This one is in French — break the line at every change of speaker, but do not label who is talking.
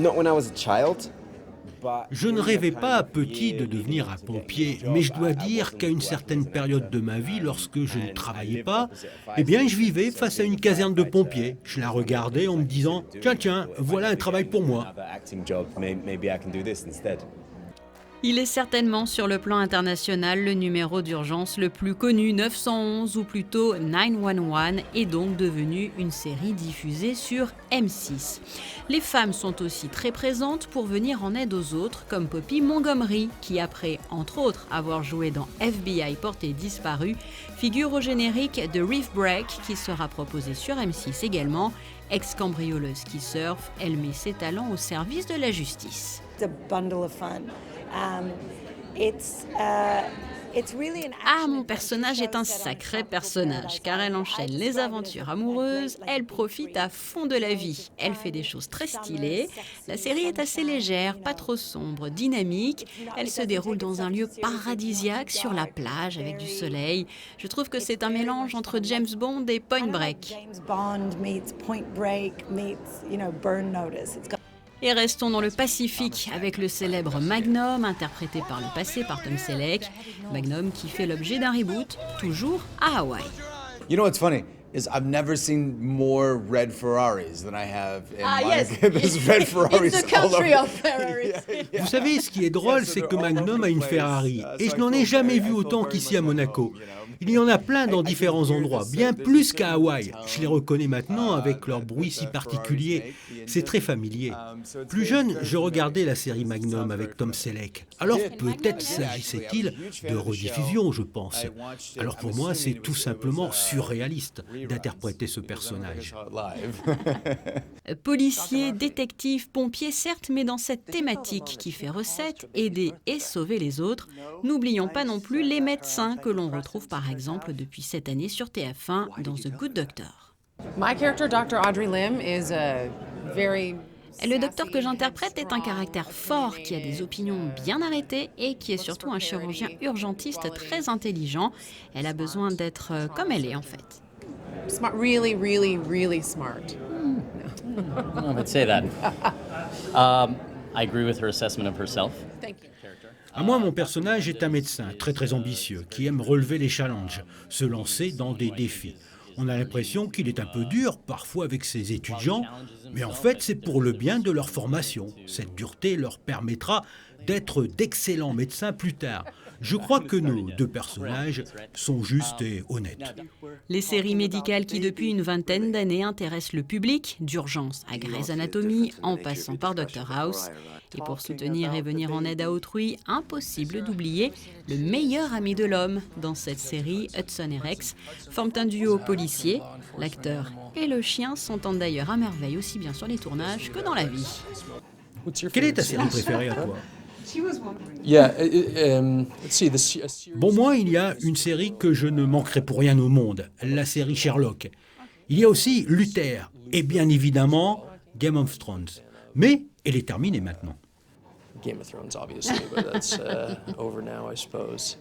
Not when I was a child.
Je ne rêvais pas petit de devenir un pompier, mais je dois dire qu'à une certaine période de ma vie, lorsque je ne travaillais pas, eh bien je vivais face à une caserne de pompiers. Je la regardais en me disant « Tiens, voilà un travail pour moi ».
Il est certainement sur le plan international le numéro d'urgence le plus connu, 911 ou plutôt 911, est donc devenu une série diffusée sur M6. Les femmes sont aussi très présentes pour venir en aide aux autres, comme Poppy Montgomery, qui après, entre autres, avoir joué dans FBI Portée disparue, figure au générique de Reef Break, qui sera proposé sur M6 également. Ex-cambrioleuse qui surfe, elle met ses talents au service de la justice.
It's a bundle of fun.
Ah, mon personnage est un sacré personnage, car elle enchaîne les aventures amoureuses, elle profite à fond de la vie, elle fait des choses très stylées. La série est assez légère, pas trop sombre, dynamique. Elle se déroule dans un lieu paradisiaque sur la plage avec du soleil. Je trouve que c'est un mélange entre James Bond et Point Break. Et restons dans le Pacifique avec le célèbre Magnum, interprété par le passé par Tom Selleck. Magnum qui fait l'objet d'un reboot, toujours à Hawaï.
You know what's funny is I've never seen more red Ferraris than I have in Monaco. There's red Ferraris
It's the
all
country
over.
of Ferraris.
Vous savez, ce qui est drôle, c'est que Magnum a une Ferrari, et je n'en ai jamais vu autant qu'ici à Monaco. Il y en a plein dans différents endroits, bien plus qu'à Hawaï. Je les reconnais maintenant avec leur bruit si particulier. C'est très familier. Plus jeune, je regardais la série Magnum avec Tom Selleck. Alors peut-être s'agissait-il de rediffusion, je pense. Alors pour moi, c'est tout simplement surréaliste d'interpréter ce personnage.
Policiers, détectives, pompiers, certes, mais dans cette thématique qui fait recette, aider et sauver les autres, n'oublions pas non plus les médecins que l'on retrouve par exemple depuis cette année sur TF1 dans The Good Doctor.
My character, Dr. Audrey Lim, is a very...
Le docteur que j'interprète est un caractère fort qui a des opinions bien arrêtées et qui est surtout un chirurgien urgentiste très intelligent. Elle a besoin d'être comme elle est en fait.
smart, really, really, really smart.
I would say that. I agree with her assessment of herself.
Thank you.
À moi, mon personnage est un médecin très ambitieux, qui aime relever les challenges, se lancer dans des défis. On a l'impression qu'il est un peu dur, parfois avec ses étudiants, mais en fait, c'est pour le bien de leur formation. Cette dureté leur permettra d'être d'excellents médecins plus tard. Je crois que nos deux personnages sont justes et honnêtes.
Les séries médicales qui, depuis une vingtaine d'années, intéressent le public, d'Urgence à Grey's Anatomy, en passant par Dr House. Et pour soutenir et venir en aide à autrui, impossible d'oublier le meilleur ami de l'homme. Dans cette série, Hudson et Rex forment un duo policier. L'acteur et le chien s'entendent d'ailleurs à merveille aussi bien sur les tournages que dans la vie.
Quelle est ta série préférée à toi ?
Yeah, let's see.
Bon, moi, il y a une série que je ne manquerai pour rien au monde, la série Sherlock. Il y a aussi Luther et bien évidemment Game of Thrones. Mais elle est terminée maintenant.
Game of Thrones, obviously, but that's over now, I suppose.